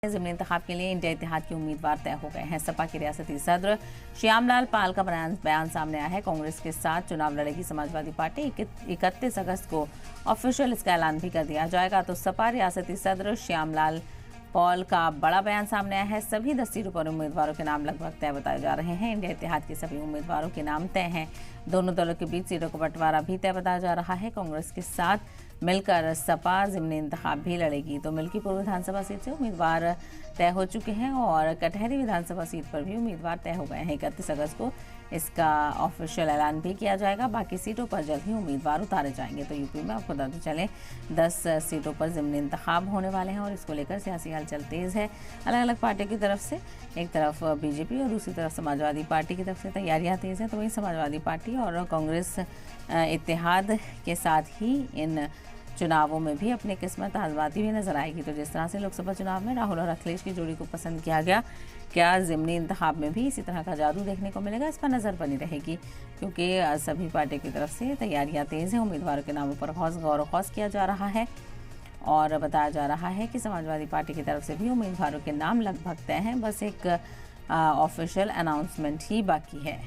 ज़िमनी इंतखाब के लिए इंडिया इत्तेहाद के उम्मीदवार तय हो गए हैं। सपा के रियासती सदर श्यामलाल पाल का बयान सामने आया है। कांग्रेस के साथ चुनाव लड़ेगी समाजवादी पार्टी। 31 अगस्त को ऑफिशियल इसका ऐलान भी कर दिया जाएगा। तो सपा रियासती सदर श्यामलाल पॉल का बड़ा बयान सामने आया है। सभी 10 सीटों पर उम्मीदवारों के नाम लगभग तय बताए जा रहे हैं। इंडिया इत्तेहाद के सभी उम्मीदवारों के नाम तय हैं। दोनों दलों के बीच सीटों का बंटवारा भी तय बताया जा रहा है। कांग्रेस के साथ मिलकर सपा ज़िमनी इंतखाब भी लड़ेगी। तो मिल्कीपुर विधानसभा सीट से उम्मीदवार तय हो चुके हैं और कटहरी विधानसभा सीट पर भी उम्मीदवार तय हो गए हैं। 31 अगस्त को इसका ऑफिशियल ऐलान भी किया जाएगा। बाकी सीटों पर जल्द ही उम्मीदवार उतारे जाएंगे। तो यूपी में आपको बताते चले 10 सीटों पर ज़िमनी इंतखाब होने वाले हैं और इसको लेकर सियासी हलचल तेज़ है। अलग अलग पार्टी की तरफ से, एक तरफ बीजेपी और दूसरी तरफ समाजवादी पार्टी की तरफ से तैयारियां तेज़ हैं। तो वहीं समाजवादी पार्टी और कांग्रेस इत्तेहाद के साथ ही इन चुनावों में भी अपनी किस्मत आजमाती हुई नजर आएगी। तो जिस तरह से लोकसभा चुनाव में राहुल और अखिलेश की जोड़ी को पसंद किया गया, क्या ज़िमनी इंतखाब में भी इसी तरह का जादू देखने को मिलेगा? इस पर नज़र बनी रहेगी, क्योंकि सभी पार्टी की तरफ से तैयारियां तेज़ हैं। उम्मीदवारों के नामों पर गौर खौस किया जा रहा है और बताया जा रहा है कि समाजवादी पार्टी की तरफ से भी उम्मीदवारों के नाम लगभग तय हैं। बस एक ऑफिशियल अनाउंसमेंट ही बाकी है।